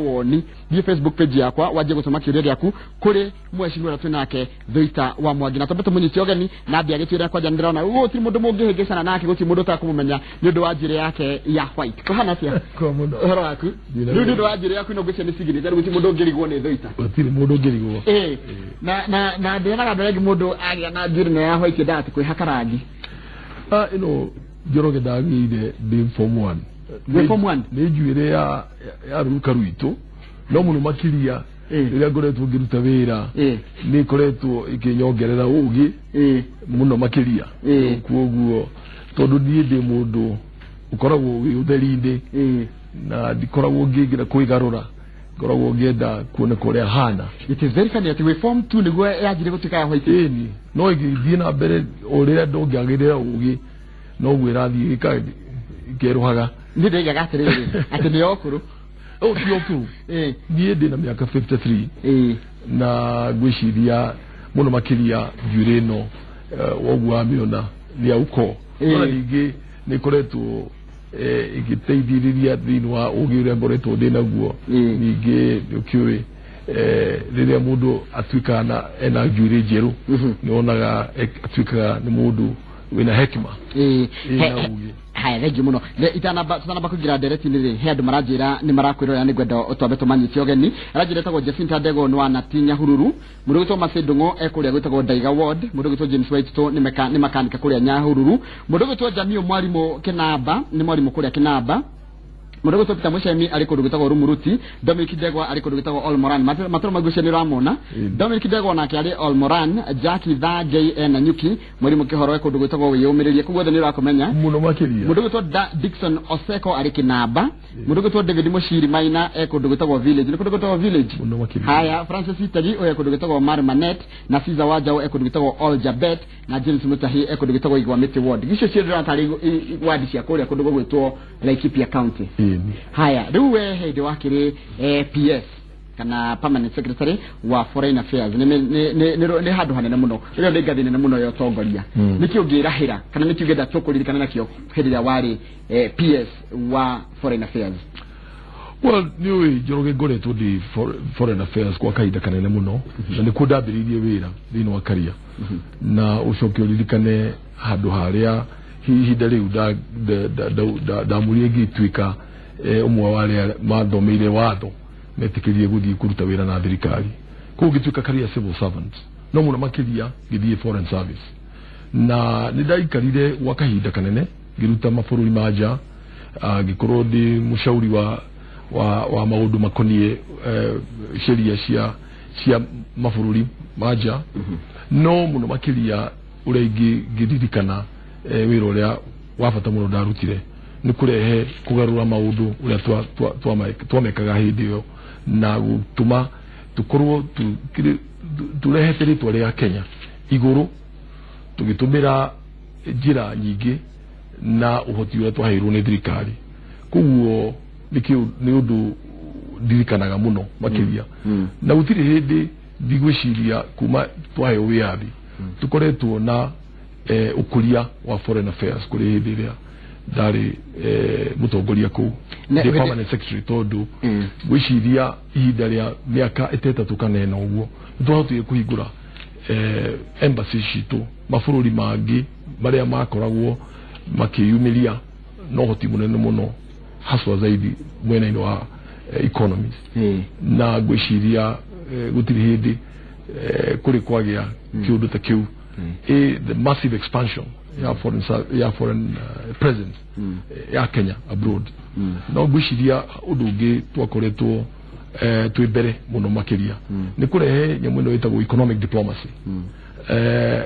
mawoni di Facebook page yakwa waje gusoma kiuria yaku kuri mweshimwe na tunake Thuita wa Mwangi na tobeto munyiti ogeni na bia gitwira kwa ndirona uti mundu mungi hegecana nake guti mundu ta kumumenya ni undu wa njire yake ya white ko hana cia ko mundu horo waku ni undu wa njire yaku no gucia ni sigini tari guti mundu ngirigwo ni Thuita utiri mundu ngirigwo na ndena ga mundu agia na njire na ya white dati kwi hakarangi Joroge dagire being form 1 ne juire ya ruka ruito no muno makiria ira goretwo ngiruta wira ni koretwo ikinyongerera ugi muno makiria kuoguo tondu ndi mundu ukoragwo wi utherinde na ndikoragwo ngingira kwigarura koragwo ngenda kuona kuria hana it is very funny that we form 2 niguo yajire gutika ya white ni no igithie na mbere uria ndongagirira ugi no gwirathi ikeruhaga ni ndege gatiriri ati ni okuru ti okuru ni ndi na miaka 53 na gwiciria muno makiria jureno wogu amiona ni auko ona ningi ni koretwo igiteithiriria thini wa ugiure ngoretwo ndina guo ningi ukiwe riria mundu atwikana ena jure jeru ni onaga atwikaga ni mundu wina hekima hai regi muno le itanaba kugira direct ni he andu marajira ni marakwirora ni gwenda otwabe tumanyiti ogeni arajira tago Jefinta Ndego no anatinya hururu mundu gitwa Macedongo ekuria gwitagwo Daiga Ward mundu gitwa James White to ni mekanika kuria Nyahururu mundu gitwa Jamio Mwalimu Kinamba ni mwalimu kuria Kinamba mundu gitwa Peter Mushemi ari kundu gitagwo Rumuruti Dominic Ndegwa ari kundu gitagwo Olmoran matoro magucia ni ramona Dominic Ndegwa nake ari Olmoran Jackie Tha JN Nyuki mwalimu Kihoro kundu gitagwo wiyumiririe kugwetha ni rakomenya muno makiria mundu gitwa Dickson Oseko ari Kinamba mundu gitwa David Mushiri Maina kundu gitagwo Village ni kundu gitagwo Village muno makiria haya Francis Itagi oya kundu gitagwo Marmanet na Caesar Wajao kundu gitagwo Oljabet na James Mutahi kundu gitagwo Igwamiti Ward gicio ciendera tari wadi cia kuria kundu gwitwo Laikipia County haya riu we hede wakire PS kana permanent secretary wa foreign affairs ni handu hanene muno rio ni ngathi nene muno yo tongoria niki ungirahira kana niki ungenda tukuririkana nakio hede ya wari PS wa foreign affairs well niwe Joroge ngoretwo ndi foreign affairs kwa kaida kanene muno na ni kudabiririe wira thini wa karia na ucokio ririkane handu haria hihinda riu da muriegi twika umwe wale mathomeire watho metikirie guthii kuruta wira na thirikari kugituika karia civil servants no muno makiria githii foreign service na nidaikarire wakahinda kanene giruta mabururi manja gikorwo ndi mushauri wa maundu makonie sheria cia mabururi manja no muno makiria urengi giririkana wira uria wabata muno ndarutire ni kurehe kugarura maundu uria twamekaga hindi yo na gutuma tukorwo turehe ritwa ria Kenya iguru tugitumira njira nyingi na uhoti uria twaheirwo ni thirikari kuguo ni undu ndirikanaga muno makiria na gutiri hindi ndigwiciria kuma twaheo wiathi tukoretwo na ukuria wa foreign affairs kuri hindi iria ndari mutongoria ku the permanent secretary tondu gwiciria ihinda ria miaka itetatu kanena uguo twahotire kuhingura embassy citu mabururi mangi maria makoragwo makiyumiria no hoti munene muno haswa zaidi mwena-ini wa economies na gwiciria gutiri hindi kuri kwagia kiundu ta kiu the massive expansion ya foreign presence ya Kenya abroad no gwiciria undu ungi twakoretwo twibere muno makiria ni kurehe nyamu ino itagwo economic diplomacy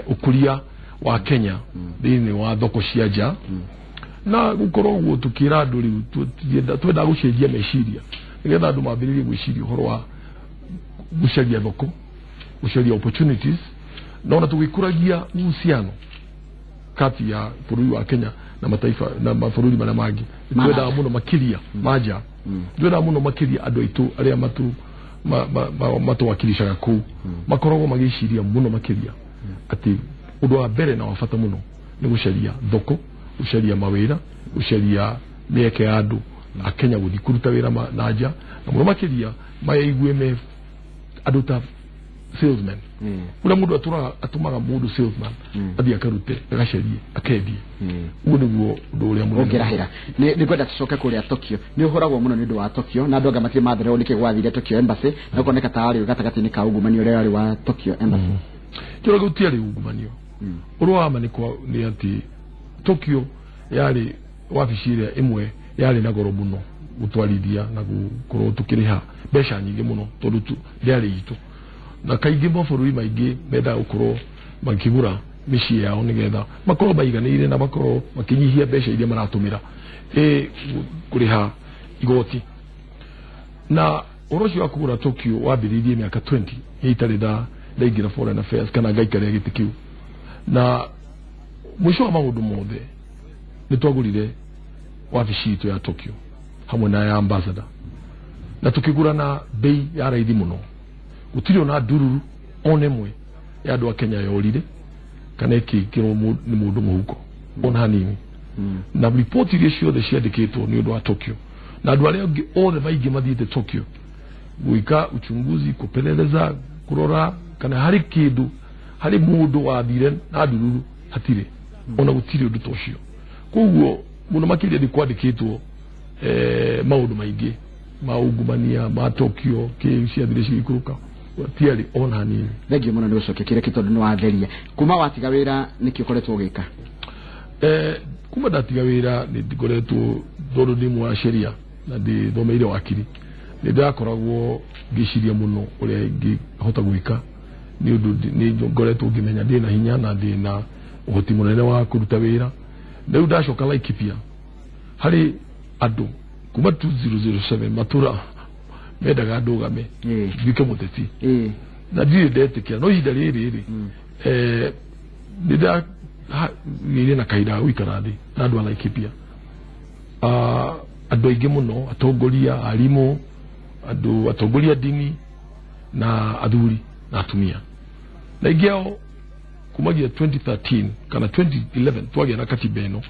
ukuria wa Kenya thini wa thoko cia nja na gukorwo tukira andu riu twenda gucenjia meciria nigetha andu mambiririe gwiciria uhoro wa gucaria thoko gucaria opportunities na tugikuragia uhusiano kati ya bururi wa Kenya na mataifa na mabũrũri maria mangi twenda muno makiria manja twenda muno makiria andu aitu aria matuwakilishaga ku makoragwo magiciria muno makiria ati undu wa mbere na wafata muno ni gucaria thoko gucaria mawira gucaria mieke ya andu akenya guthi kuruta wira naja na muno makiria maya igwe me aduta salesman ula mundu atumaga mundu salesman athi akarute agacerie akendie ugu niguo ndu uria muno ongerahira ni gwenda tucoke kuria Tokyo ni uhoragwo muno ni ndu wa Tokyo na andu anga matire mathere ni kigwathire Tokyo embassy na kuoneka taari gatagati-ini ka ungumani uria wari wa Tokyo embassy kiro gutiari ungumanio urwa maniko ni ati Tokyo yari wabishire imwe yari na goro muno gutwarithia na gukorwo tukiriha besha nyingi muno tondu tu yari itu na kaingi mabururi maingi menda gukorwo makigura micii yao nigetha makorwo maiganire na makorwo makinyihia besha iria maratumira kuriha igoti na orocio wa kugura Tokyo wambiririe miaka 20 itari ndaingira foreign affairs kana ngaikaria giti kiu na mwisho wa maundu mothe nitwagurire wabici itu ya Tokyo hamwe na ya ambassador na tukigura na bei ya raithi muno gutiri ona ndururu onemwe ya andu a Kenya yorire kana ikikirwo ni mundu muhuko ona hanini na report iria ciothe ciandikitwo ni undu wa Tokyo na andu aria angi othe maingi mathiite Tokyo guika uchunguzi kupeleleza kurora kana hari kindu hari mundu wathire na ndururu hatire ona gutiri undu tocio koguo muno makiria ni kwandikitwo maundu maingi maungumania ma Tokyo ke ciathire cikuruka tiari ona hanini thengio muno ni ucoke kire kitondu ni watheria kuma watiga wira niki ukoretwo ugika kuma ndatiga wira ni ngoretwo tondu ndi mwa sheria na ndi thomeire wakiri ni ndakoragwo ngiciria muno uria ngihota gwika ni undu ni ngoretwo ngimenya ndi na hinya na ndi na uhoti munene wa kuruta wira riu ndacoka Laikipia hari andu kuma 2007 matura mendaga ndugame gwike muteti na ndire ndetikia no ihinda riri nida nire na kaida wikara thi na andu a Laikipia andu aingi muno atongoria arimu andu atongoria dini na athuri na atumia na igeo kumagia 2013 kana 2011 twagia na katiba ino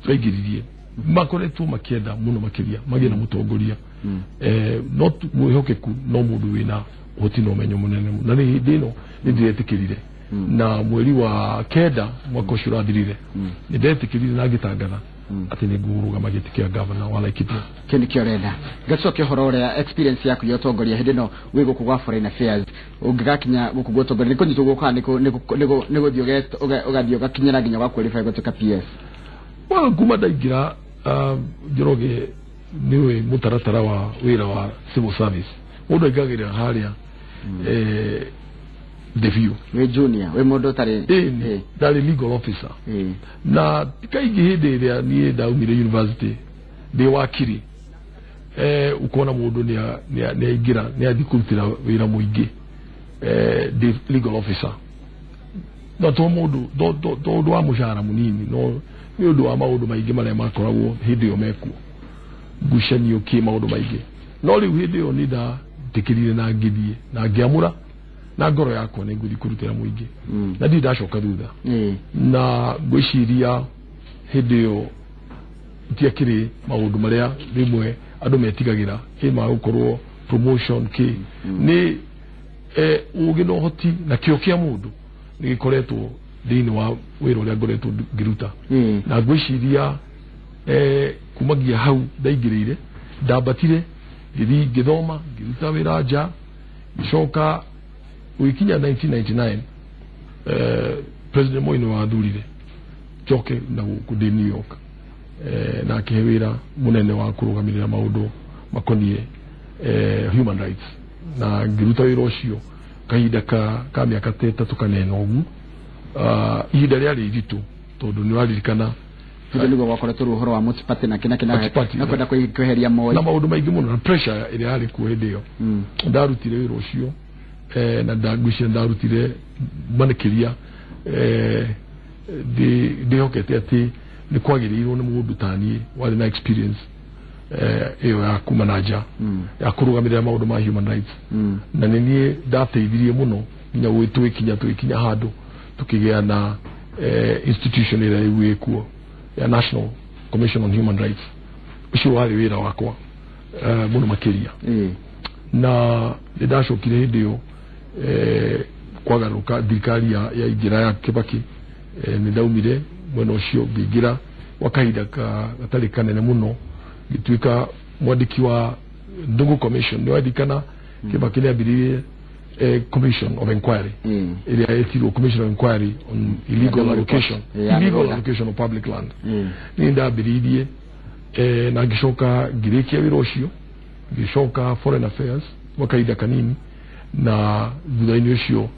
twaigiririe makoretwo makienda muno makiria magia na mutongoria not muhokeku no mundu wina hoti no menyo munene na ni dino ndiretikirire na mweri wa kenda mwaka ucio urathirire ndiretikirire na gitangatha ati ni nguruga magitikia governor wa Laikipia kini kiorenda gacoke horo ria experience yaku ya utongoria hindi no wigo kugwa foreign affairs ungigakinya gukugwa utongoria niko nyitugo kwa niko thioget ugathio gakinyira ginya gwa qualify gutuka PS well kuma ndaingira Njoroge niwe mutaratara wa wira wa civil service mundu aigagira haria devio we junior we mundu tari dali legal officer na kaingi hindi iria nie ndaumire university ndi wakiri ukona mundu ni aigira ni athikutira wira muingi ndi legal officer na to mundu do wa mushara munini no ni undu wa maundu maingi maria makoragwo hindi yo meku gucanio ki maundu maingi no riu hindi yo ni nda tikirire na ngithie na ngiamura na ngoro yakwa ni nguthi kurutira muingi na ndi ndacoka thutha na gwiciria hindi yo tiakiri maundu maria rimwe andu metigagira ma gukorwo promotion ki ni ugi no hoti na kio kia mundu ni gikoretwo thini wa wira uria ngoretwo ngiruta na gwiciria kumagia hau ndaingirire ndambatire ngithi ngithoma ngiruta wira nja gicoka wikinya 1999 President Moi no athurire choke na kundi New York na akihewira munene wa kurugamirira maundu makonie human rights na ngiruta wira ucio kahinda ka miaka 3 kanena ugu ihinda riari ritu tondu ni waririkana ndio niguo wakoretwo ruhoro wa Mutipati na kina na kwenda kweheria Moi na maundu maingi muno na pressure iri ari ku hindi yo ndarutire wira ucio na ndagwicia ndarutire manekiria ndi hokete ati ni kwagirirwo ni mundu tani wali na experience iyo ya kumanaja ya kurugamirira maundu ma human rights na ni ndateithirie muno nginya gwikinya handu tukigia na institution ira igwikuo ya National Commission on Human Rights ucio wari wira wakwa muno makiria na ndashokire hindio kwagaruka thirikari ya ingira ya Kibaki nindaumire mwena ucio ngigira wakahinda gatari kanene muno gituika mwandiki wa Ndungu Commission ni wadikana Kibaki ni abiririe Commission of Inquiry ile etiro Commission of Inquiry on illegal allocation of public land ni ndabiririe na gishoka gireki abiroshio gishoka Foreign Affairs wakaida kanini na thutha-ini ucio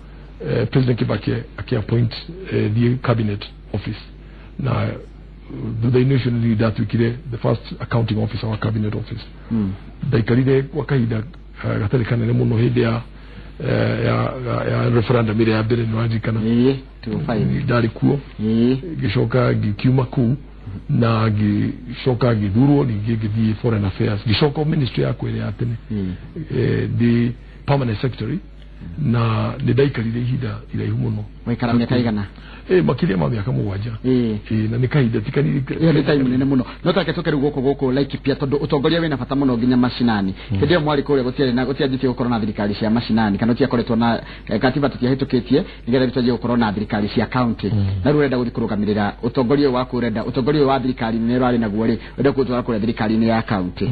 President Kibaki akiappoint the cabinet office na thutha-ini ucio ni ndatwikire the first accounting officer wa cabinet office ndaikarire wakaida gatari kanene muno hindi ya referendum ile ya mbere ni wajikana ndari kuo gishoka gikiuma ku na gishoka githurwo ningĩ Foreign Affairs gishoka ministry ya kwere ya tene the permanent secretary na ndaikarire ihinda iraihu muno waikara miaka igana makiria ma miaka 7 na nikahinda tikanire ni time nene muno no take tokeru goko Laikipia tondu utongoria wina bata muno nginya mashinani hindi mwari kure gutiari na gutianjite gukorwo na thirikari cia mashinani kana tiakoretwo na katiba tutiahitukitie nigetha tutaje gukorwo na thirikari cia county na rurenda guthi kurugamirira utongoria wa kurenda utongoria wa thirikari ni rwari naguo ri wenda gutwara kure thirikari ni ya county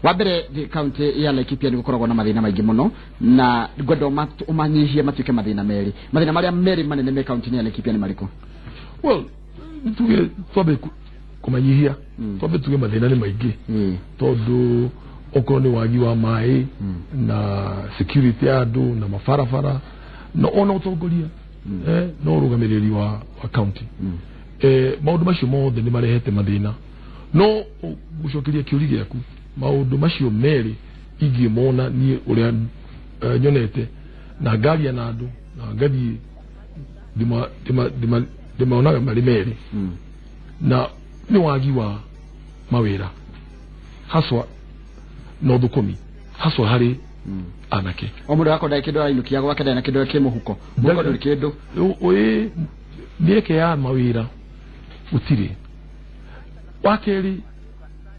wa mbere county ya Laikipia ni gukoragwo na mathina maingi muno na gwendo umanyihie matuike mathina meri mathina maria meri manene me county ya Laikipia ni mariko well tuge kumanyihia tuge mathina ni maingi tondu okorwo ni wagi wa mai na security adu na mafarafara no ona utongoria no rugamiriri wa county maundu macio mothe ni marehete mathina no gucokeria kiuri giaku maundu macio meri ingimona ni uria nyonete na ngaria na andu na ngathi dimaonaga mari meri na ni wagi wa mawira haswa no thukumi haswa hari anake omundu wako ndai kindu ainukia gwake ndai na kindu kimuhuko muko nduri kindu nieke ya mawira utire wakeri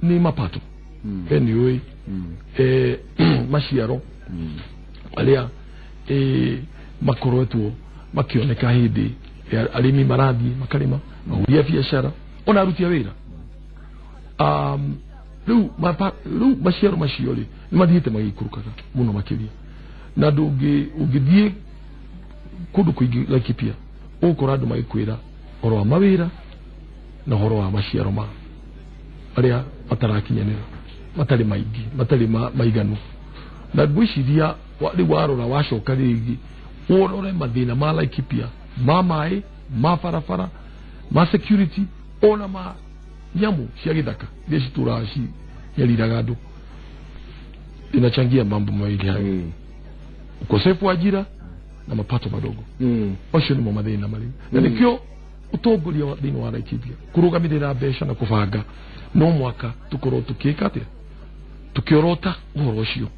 ni mapato anyway mashiaro alia makorotu makioneka hindi alimi maradi makalima mahuria biashara ona arutia wira riu mashiaro mashiori ni mathiite magikurukaga muno makiria na ndungi ungithie kundu kuingi Laikipia ukora andu magikwira horo wa mawira na horo wa mashiaro ma aria matarakinyanira matari maingi matari maiganu na gwiciria wari warora wacoka ringi urore mathina ma Laikipia ma mai ma farafara ma security ona ma nyamu cia githaka iria cituraci nyariraga andu inachangia mambo mawili hayo ukosefu wa ajira na mapato madogo ocio ni mathina mari na nikio utongoria wa thini wa Laikipia kurugamirira mbeca na kubanga no mwaka tukorwo tukika atia tukiorota uhoro ucio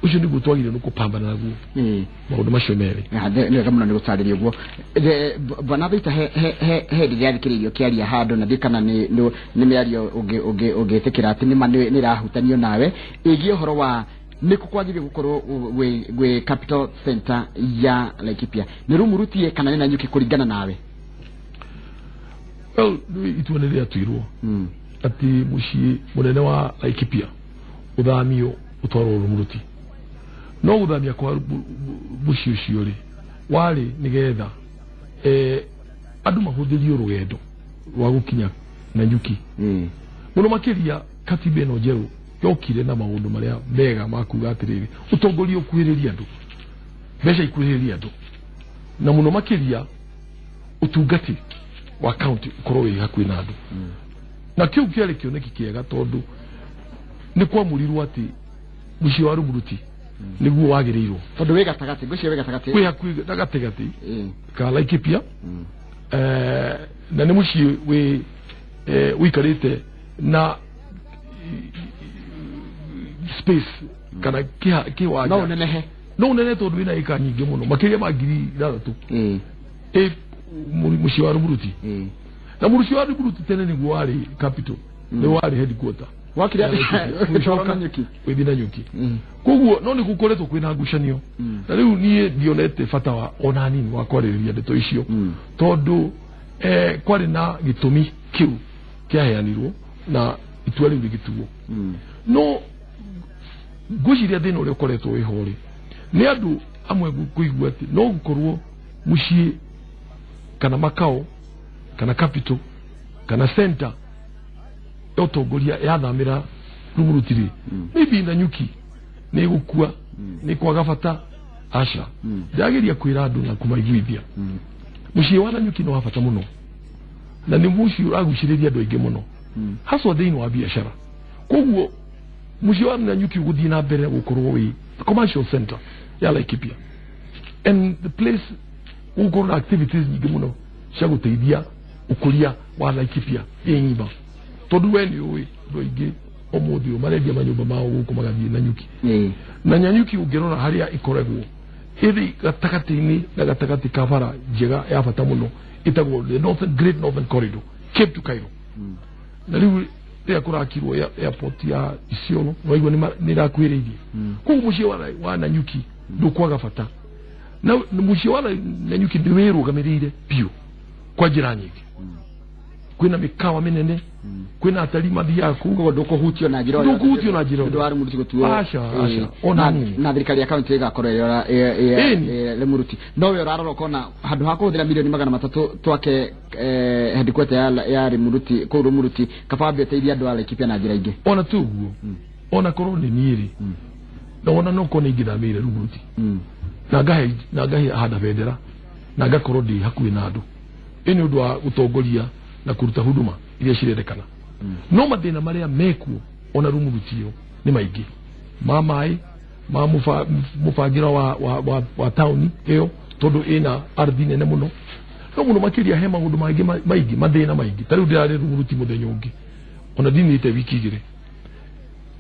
ucio niguo twagire no kupambana naguo maundu macio meri ni kama ni gutariria guo bana bita he ndiriarikirio kiaria hando na dikana ni miario ugetekira ati ni rahutanio nawe igi uhoro wa niku kwagire gukorwo we capital center ya Laikipia ni rumurutie kana ni nanyuki kuringana nawe ituonerea tuirwo ati mushi munene wa Laikipia uthamio utwaro rumuruti no uthamia kwa mushi ucio ri wari nigetha andu mahuthirio rugendo rwa gukinya Nanyuki muno makiria katiba ino njeru yokire na maundu maria mega makuga atiriri utongoria ukuhiriria andu mbeca ikuhiriria andu na muno makiria utungati wa county ukorwo hakuhi na andu na kiu kiari kioneki kiega tondu ni kwamurirwo ati muci wa rumuruti niguo wagirirwo tondu we gatagati gucio we gatagati we hakuhi gatagati ka Laikipia na ni muci we wikarite na space kana kiwaja no nene tondu ina ika nyingi muno makiria magiri ithatu muci wa rumuruti na muci wa rumuruti tene niguo wari capital ni wari headquarter wakiria mwishoka nyuki withina nyuki koguo no ni gukoretwo kwina ngucanio na riu nie dionete fata wa onani wa kwaririria ndeto icio tondu kwari na gitumi kiu kiaheanirwo na itua riu rigituo no guciria thina uria ukoretwo wihori ni andu amwe kuigua ati no gukorwo mucii kana makao kana capital kana center yotongoria yathamira rumurutiri maybe na nyuki ni gukua ni kwaga bata asha ndageria kwira andu na kumaiguithia mucii wa nyuki no bata muno na ni mucii uraguciriria andu aingi muno haswa thiini wa biashara koguo mucii wa nyuki guthii na mbere gukorwo wi commercial center ya Laikipia and the place ukorwo activities nyingi muno cia guteithia ukuria wa Laikipia yenyiba tondu we ni uwi ndoingi omuthi umarendia manyumba mao guku magathie na nyuki na nyanyuki ungirora haria ikoregwo ithi gatakati-ini na gatakati kabara njega ya bata muno itagwo the Great Northern Corridor Cape to Cairo na riu ria kurakirwo airport ya Isiolo waigwa ni rakwiririe koguo mucii wa Nanyuki ndukwaga bata na mucii wa Nanyuki ndiwirugamirire piu kwa njira nyingi kwina mikawa minene kwina atari mathiaga kugo ndukuhutio na njira ndu ari muruti gutuo asha ona na thirikari ya county igakorwo le muruti no we urarora kona handu hakuthira milioni 300 twake headquarter ya muruti kuru muruti kabambe teithia andu ala Laikipia na njira ingi ona tuguo ona korwo ni niiri na ona no kona ingithamire muruti na ngahe hada bendera na ngakorwo ndi hakuhi na andu ini undu wa utongoria na kuruta huduma iria cirendekana no mathina maria mekuo ona rumurutio ni maingi mamai ma mufangira wa town iyo tondu ina ardhi nene muno no muno makiria he maundu maingi mathina maingi tariu ndirari rumuruti muthenya ungi ona dinite wiki igire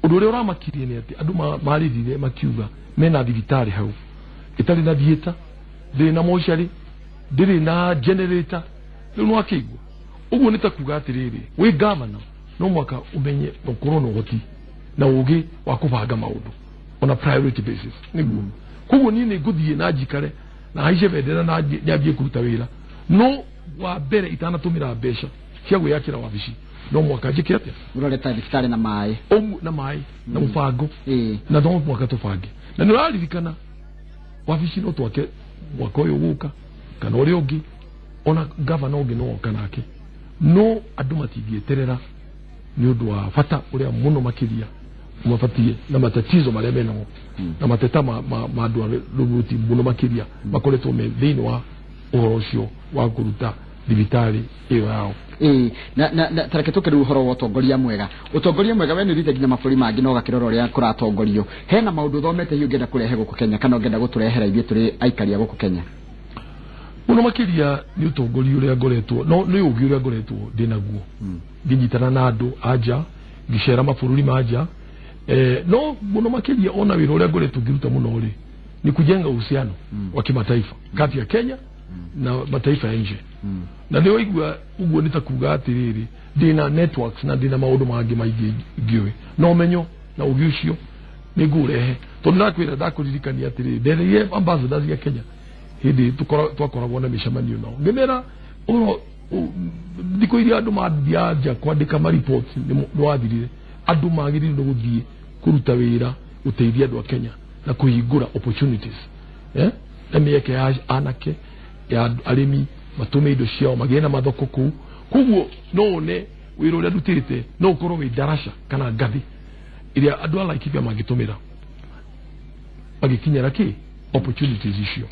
undu uria uramakirie ni ati andu maririre makiuga mena thibitari hau itari na thieta ndiri na moshari ndiri na generator riu no akigwa uguo ni takuga atiriri we governor no mwaka umenye ukorwo no goti na ugi wa kubanga maundu on a priority basis niguo kuguo ni nguthie na njikare na haice bendera na nyambie kuruta wira no wa mbere itanatumira mbeca cia gwiyakira wabici no mwaka njike atia uroreta thibitari na mai na mubango na no mwaka tubange na ni uraririkana wabici no twake mwaka uyu guka kana uri ungi ona governor ungi no kanake no andu matingieterera ni undu wa bata uria muno makiria mafatie na matatizo maria menamo na mateta ma andu rubuti muno makiria makoretwo me thiini wa uhoro ucio wa kuruta thibitari iyo yao na taraketuke ru uhoro wa utongoria mwega we ni rite nginya maburi mangi no gakirora uria kuratongorio hena maundu thomete hiyo ngenda kurehe guku Kenya kana ngenda guturehera ithie turi aikaria guku Kenya muno makiria ni utongoria uria ngoretwo no ni ugi uria ngoretwo ndinaguo nginyitana na andu aja ngicera maburi maja no muno makiria ona wira uria ngoretwo ngiruta muno ri ni kujenga uhusiano wa kimataifa kati ya Kenya na mataifa nje na ndio igwa uguo nitakuga atiriri dina networks na dina maundu mangi maingi ngiwe no menyo na ugi ucio ni ngurehe tondu nakwira ndakuririkania atiriri ndere ambassadors ya Kenya hindi twakoragwo na micemanio nao ngimera uro ndiko iria andu mathiaja kwandika ma reports ni wathirire andu magirire no guthie kuruta wira uteithia andu a Kenya na kuhingura opportunities emieke ya anake ya arimi matume indo ciao magĩe na mathoko kuu kuguo no ne wĩra ũrĩa ndutĩte no ũkorwo wĩ darasha kana ngathĩ iria andũ a Laikipia mangĩtũmĩra magĩkinyĩra kĩ opportunities icio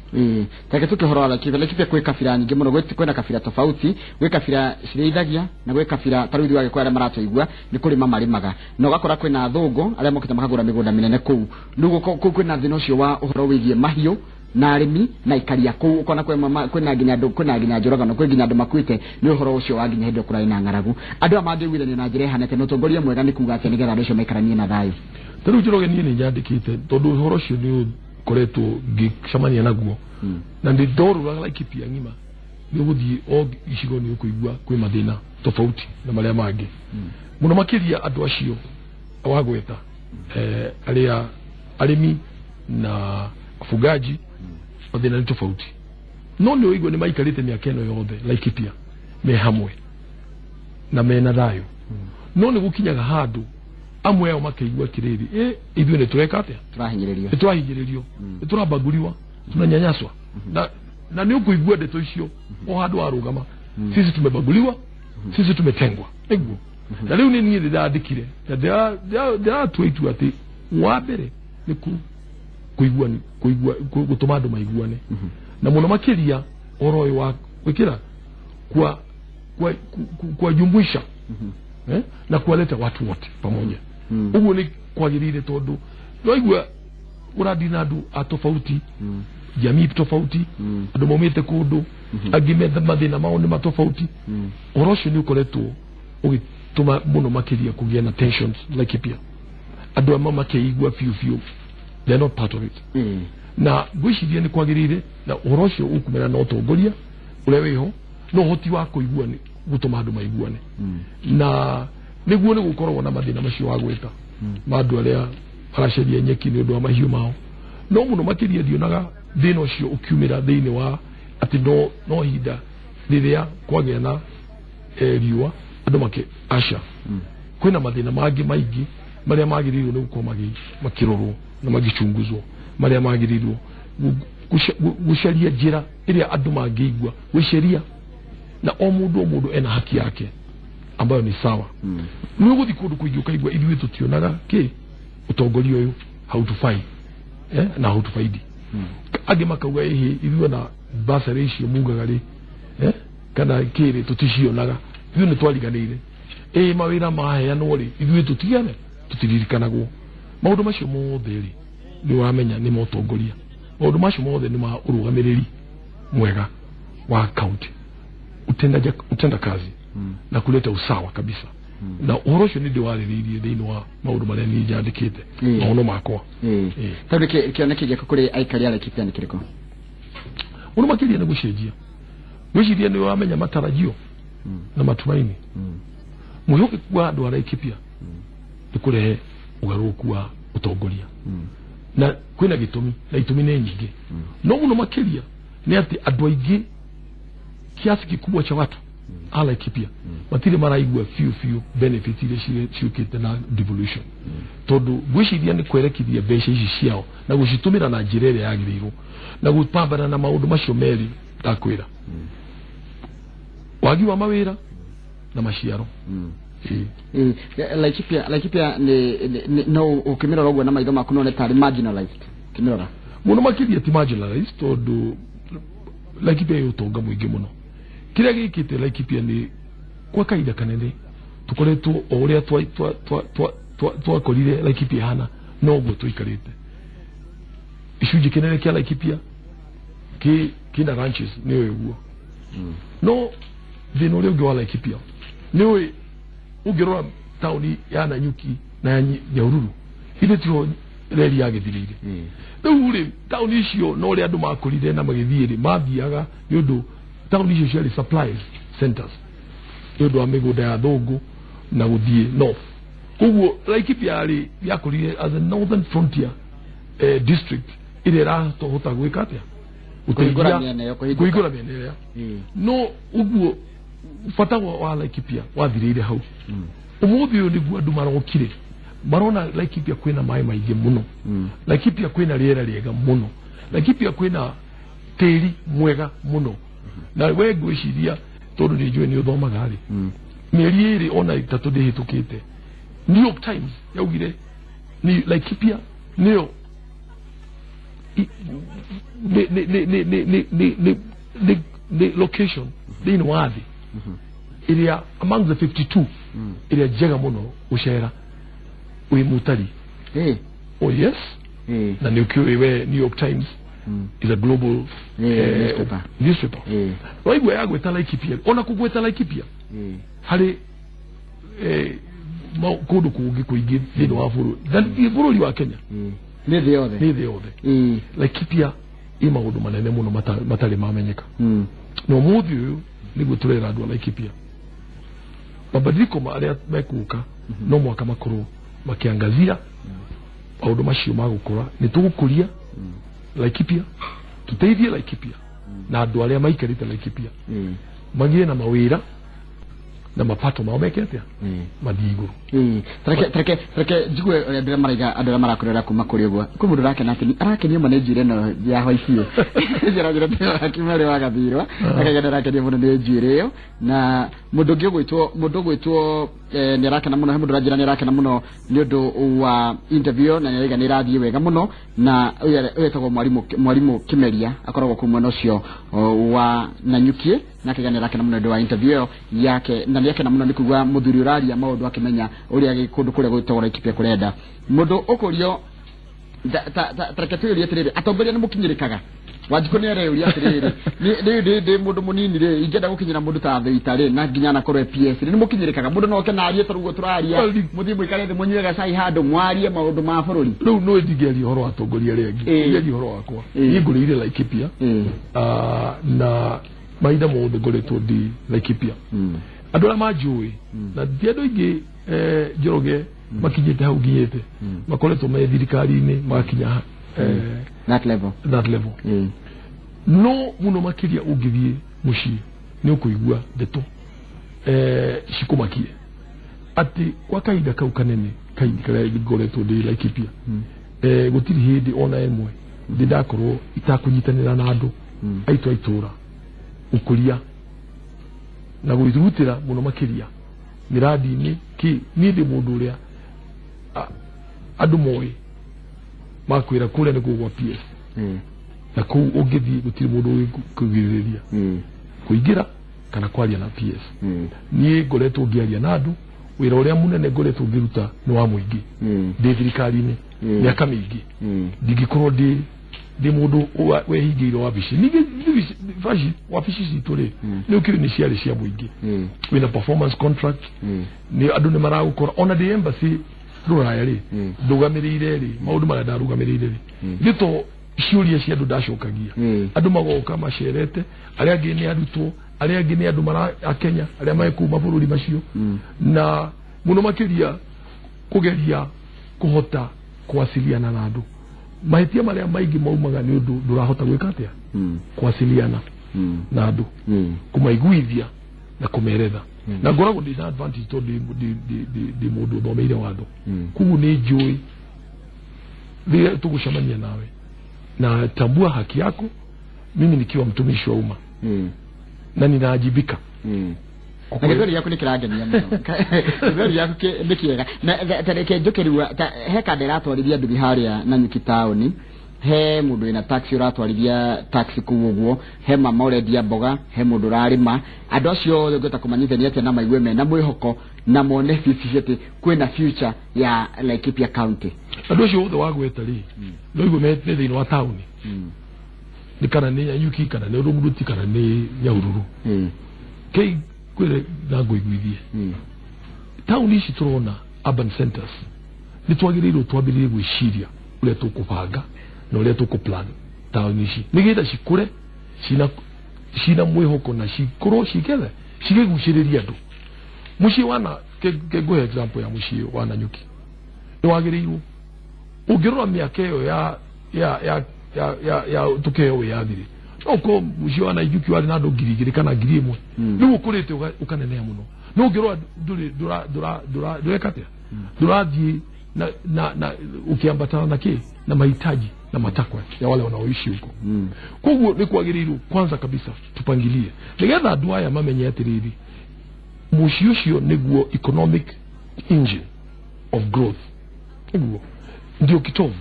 take tukihoro Laikipia kwĩ kabira nyingĩ mũno kwĩna kabira tofauti gwĩ kabira cireithagia na gwĩ kabira taruthi wage kwa arĩa maratoigua nĩ kũrĩma marĩmaga na ũgakora kwĩna thũngũ arĩa mokĩte makagũra mĩgũnda mĩnene kũu nĩguo kwĩna thĩna ũcio wa ũhoro wĩgiĩ mahiũ na arimi na ikaria kuu ukona kwina nginya andu kwina nginya njoragano kwina nginya andu makwite ni uhoro ucio wa nginya hindu kurai na ngaragu andu amage wire na njire hanete no tongoria mwega ni kuga ati nigetha andu acio maikaranie na thayu taru njoroge ni nyandikite tondu uhoro ucio ni koretwo ngicamania naguo na ndi doru wa Laikipia ngima ni guthii o icigo ni ukuigua kwi mathina tofauti na maria mangi muno makiria andu acio wagweta alia alimi na wafugaji mathina ni tofauti no ni oigwa ni maikarite miaka ino yothe Laikipia me hamwe na mena thayo no ni gukinyaga handu amwe ao makeigwa kiriri ithuĩ nĩ tureka atia turahinyĩrĩrio turabaguriwa tunanyanyaswa na nĩ ũkũigua ndeto icio o handu warũgama sisi tumebaguliwa sisi tumetengwa niguo na rĩu nĩ niĩ ndĩrandĩkire na ndĩratua itua atĩ wa mbere nĩ gũtũma andũ maiguane na mũno makĩria ũhoro ũyũ wa gwĩkĩra kuwajumuisha na kuwaleta watu wote pamoja uguo ni kwagirire tondu noigua uradi na andu atofauti jamii tofauti andu momete kundu agimetha mathina mao ni matofauti orosho ni ukoretwo ugituma muno makiria kugia na tensions Laikipia andu amwe makeigua fiu they're not part of it na gwiciria ni kwagirire na orosho ukumera na utongoria ureweho no hoti wa kuiguani gutuma andu maiguane na niguo ni gukorwo na mathina macio wa gwika mandu aria araceria nyeki ni undu wa mahiu mao no muno makiria ndionaga thina ucio ukiumira thiini wa ati no hinda riria kwagĩa na riua andu make asha kwina mathina mangi maingi maria magirirwo ni gukorwo makirorwo na magichunguzwo maria magirirwo gucaria njira iria andu mangĩigua gwiceria na o mundu ena haki yake ambayo ni sawa ni uguthi kundu kuingi ukaigua ithuĩ tutionaga ki utongoria uyu hautufai na hautufaidi age makauga ithuĩ na basari icio mugaga ri kana kiri tuticionaga ithuĩ ni twariganĩire mawĩra maheanwo ri ithuĩ tutigane tutiririkanagwo maundu macio mothe ri ni wamenya ni motongoria maundu macio mothe ni ma urugamiriri mwega wa county utenda kazi na kuleta usawa kabisa na orosho ni ndiwariririe thiini wa maundu maria ni njandikite maono makwa tondu kionekire kuri aikari ala Laikipia ni kiriko uno makiria ni gucenjia gwiciria ni wamenya matarajio na matumaini muhiuki kwa andu ala Laikipia ni kurehe ugaruku wa utongoria na kwina gitumi na itumi ni nyingi no muno makiria ni ati andu aingi kiasi kikubwa cha watu ala Laikipia matire maraigua few benefits ile ciukite na devolution tondu gwiciria ni kwerekithia mbeca ici ciao na gucitumira na njira ĩrĩa yagĩrĩirwo na gũpambana na maundu macio meri ndakwĩra wagi wa mawĩra na maciaro Laikipia no ukimirora ũguo na maitho maku no tari marginalized kimirora muno makiria ti marginalized tondu Laikipia yutonga muingi muno kiria gikite Laikipia ni kwa kaida kanene tukoretwo o uria twakorire Laikipia hana no guo tuikarite icunjĩ kinene kia Laikipia kina ranches ni uguo no thina uria ungi wa Laikipia ni ungirora tauni ya Nanyuki na ya Nyahururu ile tio reri yagithirire riu ri tauni icio no ria andu makorire na magithire mathiaga ni undu tauni icio ciarĩ supplies centers ni undu wa migunda ya thungu na guthie north uguo Laikipia yari yakorire as a northern frontier district ile rahota gwika atia kuigura miena ya no uguo fata wa Laikipia wathirire hau umuthi uyu niguo andu marokire marona Laikipia kwina mai maingi muno Laikipia kwina riera riega muno Laikipia kwina tĩri mwega muno na we gwiciria tondu ni njue ni uthomaga ri mieri ĩrĩ ona itatu ndihitukite New York Times yaugire ni Laikipia nio the location thĩinĩ wa thĩ ĩrĩa among the 52 ĩrĩa njega muno gucera wi mutari oh yes na ni ukiwe New York Times is a global newspaper waigua ya gweta Laikipia ona kugweta Laikipia hari kundu kungi kuingi thĩinĩ wa bũrũri wa Kenya ni thĩ yothe Laikipia i maundu manene muno matari mamenyeka no muthi uyu niguo turera andu a Laikipia mabadiliko maria mekuka no mwaka makuru makiangazia maundu macio magukura ni tugukuria Laikipia tuteithie Laikipia na andu aria maikarite Laikipia magire na mawira na mapato mao mekete mathiguru treke jigwe ndira maraiga andira marakurira kuma kuri ogwa ku mundu rake nati arakenia manejire no ya hoicio jira akimare wagathirwa akagenda rake ni mundu nejire yo na mundu gwitwo ni rake na muno he mundu rajira ni rake na muno ni undu wa interview na niga ni rathie wega muno na uyetagwo mwarimu Kimeria akoragwo ku mwena ucio wa Nanyuki na kiganira ke na muno wa interview yake na yake na muno nikugwa muthuri uraria maundu akimenya uria gikundu kuria gwitagwo Laikipia kurenda mundu ukurio traketiri tiriri atongoria ni mukinyirikaga wajiko ni ere uria tiriri ni mundu munini ri ingenda gukinyira mundu ta thitari na nginya na korwe PS ni mukinyirikaga mundu no kena arie tarugo turaria muthimbu ikare munyega sai handu mwarie maundu ma bururi riu no ndigeri horo atongoria ri ngi horo wakwa ngurire Laikipia na maida maundu ngoretwo ndi Laikipia andu aria manjui na ndi andu ingi Njoroge makinyite hau nginyite makoretwo me thirikari-ini makinya that level no muno makiria ungithie mucii ni ukuigua ndeto cikumakie ati kwa kaida kau kanene kaidi kare ngoretwo ndi Laikipia gutiri hindi ona emwe ndidakorwo itakunyitanira na andu aitu aitura ukuria na gwithurutira muno makiria miradi-ini ki ni ndi mundu uria andu moi makwira kuria ni gugwa PS na ku ungithi gutiri mundu kugiriria kuingira kana kwaria na PS ni ngoretwo ngiaria na andu wira uria munene ngoretwo ngiruta ni wa muingi ndi thirikari-ini miaka mingi ndigikorwo ndi mundu wehingire wabici nige fashi wabici cituri ni ukiri ni ciari cia muingi wina performance contract ni andu ni maragukora ona the embassy ruraya ri ndugamirire ri maundu mara ndarugamirire ri gito ciuria cia andu ndacokagia andu magoka macerete aria angi ni arutwo aria angi ni andu mara Kenya aria maikuma bururi macio na muno makiria kugeria kuhota kuwasiliana na andu mahitia maria maingi maumaga ni undu ndurahota gwika atia kuwasiliana na andu kumaiguithia na kumeretha na ngoragwo ndi na advantage to ndi mundu thomeire watho kugu ni njui thia tugucamania nawe na tambua haki yako mimi nikiwa mtumishi wa umma na ninaajibika Ngori yako ni kiragenia muno. Ngori yako ni kiega. Na tareke njukiriwa heka ndiratwarithia ndugi haria Nanyuki town. He mundu ina taxi uratwarithia taxi kuguo, he mama urendia mboga, he mundu rarima. Andu acio ngota kumanyithania atia na maigwe mena mwihoko na mone fifishete kwena future ya Laikipia County. Andu acio othe wagweta ri. No igwe mete thini wa town. Ni kana ni Nanyuki kana ni Rumuruti kana ni Nyahururu. Kei kwere nango igwithie town ici turona urban centers ni twagiriirwo twambiririe gwiciria uria tukubanga na uria tukuplan town ici nigetha cikure cina mwihoko na cikorwo cikethe cigiguciriria andu mucii wana ke example ya mucii wa Nanyuki ni wagiriirwo ungirora miaka iyo ya tukeo yathiri oko mucii wa Nanyuki wari na andu 2,000 kana 1,000 ni ukurite ukanenea muno no ngirwa durekate durathi na ukiambatana na na mahitaji na matakwa ya wale wanaoishi huko kugu ni kuagiriru kwanza kabisa tupangilie nigetha andu aya mamenye atiriri mucii ucio niguo economic engine of growth niguo ndio kitovu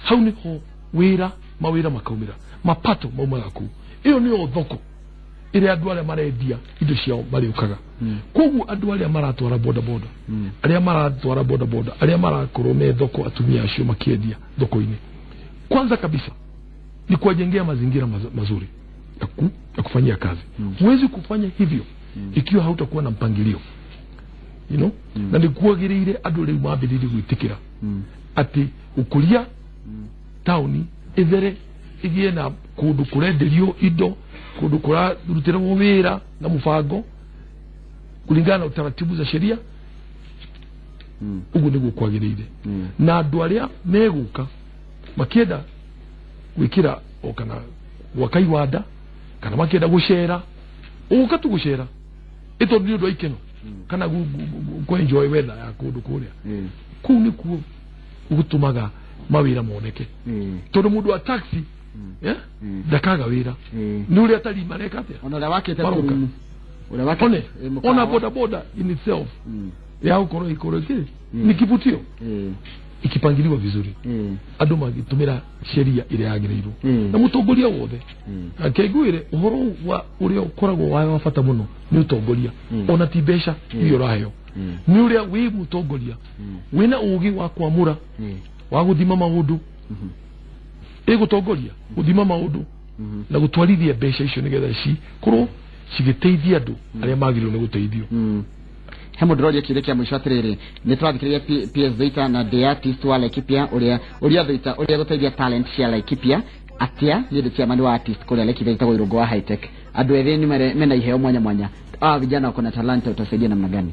hau niho mawira makaumira mapato maumaga ku iyo niyo thoko ire andu aria marendia indo ciao mariukaga koguo andu aria maratwara boda aria marakorwo me thoko atumia acio makiendia thoko-ini kwanza kabisa ni kuwajengea mazingira mazuri ya kufanyia kazi huwezi kufanya hivyo ikiwa hautakuwa na mpangilio na ni kuagiriire andu riu mambiririe gwitikira ati ukuria tauni ithere igie na kundu kurenderio indo kundu kurarutirwo wira na mubango kulingana na utaratibu za sheria ugu niguo kwagirire na andu aria meguka makienda gwikira o kana gwaka iwanda kana makienda gucera uka tu gucera ito ndio ndo ikeno kana go enjoy weather ya kundu kuria kuu ni kuo ugutumaga mawira moneke tondu mundu wa taxi ndakaga wira ni uri atari mareka atia ona wakete kurumu ona boda boda in itself ya ukoro ikoroke ni kivutio ikipangiliwa vizuri andu magitumira sheria ile yagirirwo na mutongoria wothe akegwire uhoro wa uria ukoragwo wa bata muno ni utongoria ona ti besha iyo rayo ni uria wi mutongoria wina ugi wa kwamura wa guthima maundu gutongoria guthima maundu na gutwarithia besha icio nigetha korwo cigiteithia andu aria magirwo ni guteithio hemo droje kireke mwisho atiriri nitwathikiriria PS Data na the artist wa Laikipia uria Data uria guteithia talent cia Laikipia atia yede cia mani wa artist kuria Laikipia itago Irungu wa high tech andu ethĩ ni mena iheo mwanya vijana wako na talanta utasaidia namna gani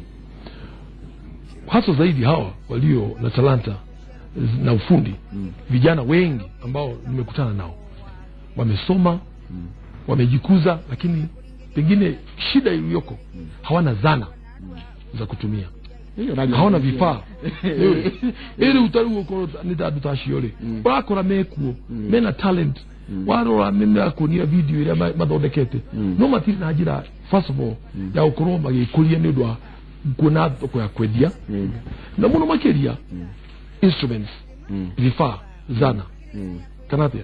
hasa zaidi hawa walio na talanta na ufundi vijana wengi ambao nimekutana nao wamesoma wamejikuza lakini pengine shida iliyoko hawana zana za kutumia hawana vifaa ili utaruo kwa nitadutaciore bakora mekuo mena talent warora mena kunia video ile mathondekete no matiri na njira first of all ya ukorwo magikuria ni ndwa kuona thoko ya kwendia na muno makiria instruments vifaa zana kanatia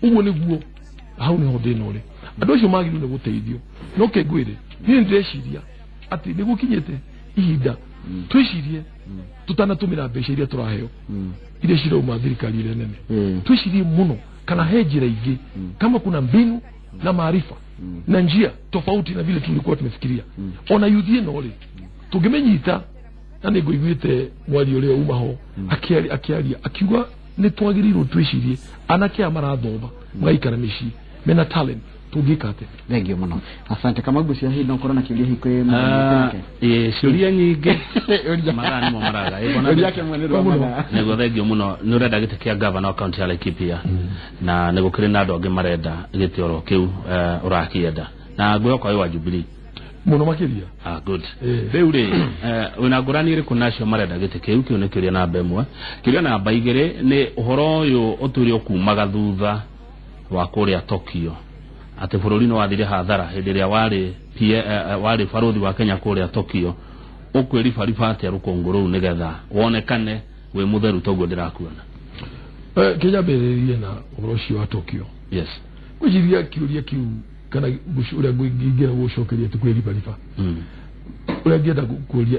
umo niguo hau ni hodeno ri andu acio magirwo ni guteithio no kengwire ni ndeciria ati ni gukinyete ihinda twicirie tutanatumira mbeca iria turaheo ile cirauma thirikari ile nene twicirie muno kana he njira ingi kama kuna mbinu na maarifa na njia tofauti na vile tulikuwa tumefikiria ona yuthie no ri tungimenyita na ni nguiguite mwali ule umaho akiaria akiuga ni twagirirwo twicirie anake amarathoma magaikara mici mena talent tugikate thengio muno asante kama gucia hii no corona kilia hikwe ciuria nyingi magani mo maraga ibona yake mwenero mwana nego thengio muno ni urenda gite kia governor county ya Laikipia na nego kire na andu angi marenda gite oro kiu urakienda na ngwe kwa wa Jubilee muno makiria good beure wina ngurani iri kunacio marenda gite kiu kiu ni kiria namba 1 kiria namba 2 ni uhoro uyu uturio kumaga thutha wa kuria Tokyo ate bururi no wathire hathara hendiria wari farodhi wa Kenya kuria Tokyo ukwiri farifati ya rukongoro nigetha wonekane we mutheru togo ndirakuona Kenya bererie na uroshi wa Tokyo yes kujiria kiuria kiu kana gushura gwingira gucokeria tukwiri farifa uria ngienda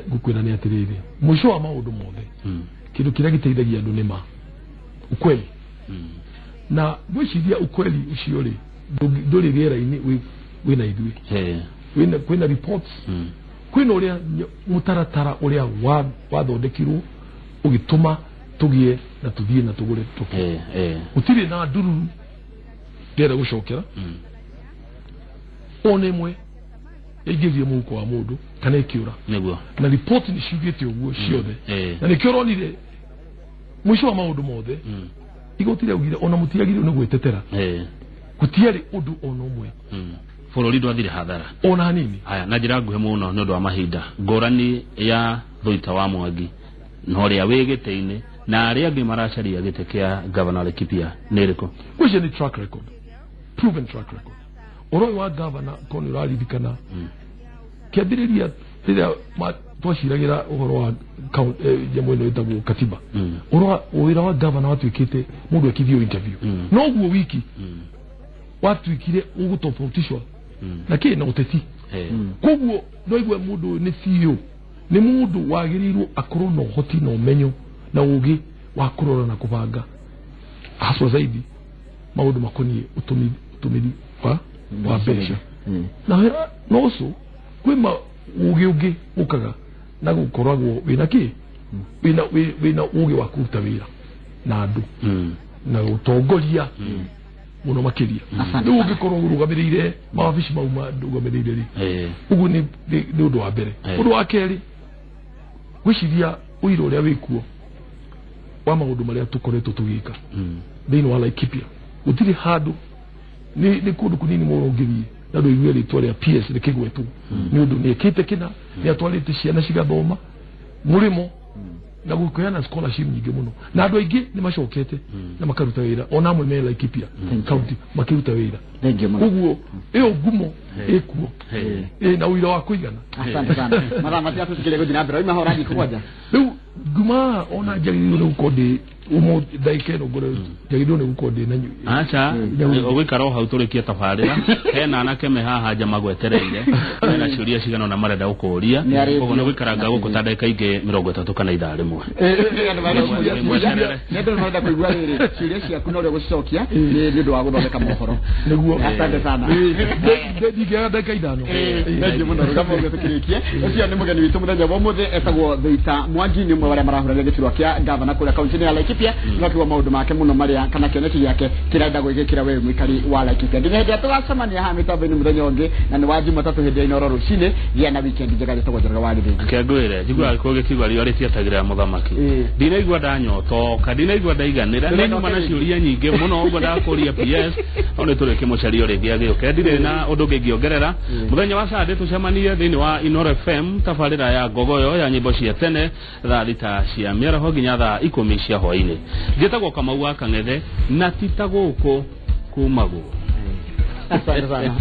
gukwira ni atiriri mwisho wa maundu mothe kindu kiria giteithagia andu nima ukweli na gwiciria ukweli ucio ri nduri gera-ini wina idui kwina reports kwina uria mutaratara uria wathondekirwo ugituma tugie na tuthie na tugure tuki utiri na nduru ndera gucokera onemwe igithie muko wa mundu kana ikiura niguo na report ni cigite uguo ciothe na nikironire mwisho wa maundu mothe igotire ugire ona mutiagire no gwetetera kutiari undu onomwe bururi ndwathire hathara ona hanini aya na njira nguhe muno ni undu wa mahinda ngurani ya Thuita wa Mwangi no ria wigite-ini na aria angi maracaria gite kia governor Laikipia niriko kuja ni track record proven track record oroi wa governor koni rarithikana kiambiriria rira twaciragira uhoro wa jamwe no itagu katiba orwa wira wa governor watwikite mundu akithio interview no guo wiki watu ikire ugutofautishwa na kile na uteti koguo ndoigwe mundu ni CEO ni mundu wagirirwo akorwo no hoti no menyo na ugi wa kurora na kubanga haswa zaidi maundu makonie utumiri wa besha na hera noso kwima ugi ukaga na gukoragwo wina ki wina ugi wa kuruta wira na andu na utongoria muno makiria ndu gikorwo rugamirire mawabici mauma ndugamirire ri ugu ni undu wa mbere undu wa keri gwiciria uiro uria wikuo wa maundu maria tukoretwo tugika thiini wa Laikipia gutiri handu ni kundu kunini muno ngithie na ndu igwe ritwa ria PS rikigwetu ni undu ni ekite kina ni atwarite ciana cigathoma murimo na gukoyana scholarship nyingi muno na andu aingi ni macokete na makaruta wira ona amwe me Laikipia county makiruta wira uguo iyo gumo ekuo na wira wa kuigana. Asante sana mara matia tusikile gudina bro ima horaji kuwaja riu guma ona jagiriro ni ukodi umo daikeno gore jagiriro ni ukodi na nyu acha ogwikaro hau turikie tabarira hena anake me haha jama gwetereire na ciuria cigano na marenda gukuria koguo ni gwikaranga guku ta daika ingi 30 kana ithaa rimwe nendo nenda kuigua riri ciuria ciaku no ria gucokia ni ndu wa guthondeka mohoro niguo. Asante sana ndigia daika ithano ndio muno rugamo gwetukirikie ucio ni mugeni witu muthenya wa muthe etagwo Theita Mwangi ni mwe wale marahuraria giturwa kia gavana kula kaunti ya Laikipia ngakiwa maundu make muno maria kana kioneki yake kirenda gwikira wewe mwikari wa Laikipia nginya hedi atwacemania ha mitambo-ini muthenya ungi na ni wa Jumatatu hedi ino rucini ya na weekend njega gitagwo njega wa githii kiangwire jigwa ko gikigwa rio ri tiatagira muthamaki ndinaigua danyotoka ndinaigua ndaiganira ni nyuma na ciuria nyingi muno ugo ndakuria PS one turi kimucario ringi agioke ndire na undu ngiongerera muthenya wa Saturday tucemanie thiini wa Inoro FM tabarira ya gogoyo ya nyimbo cia tene thaa thita cia miaraho nginya thaa 10 cia hwaini njitagwo Kamau wa Kang'ethe na titaguku kumagu. Asante sana.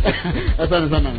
Asante sana.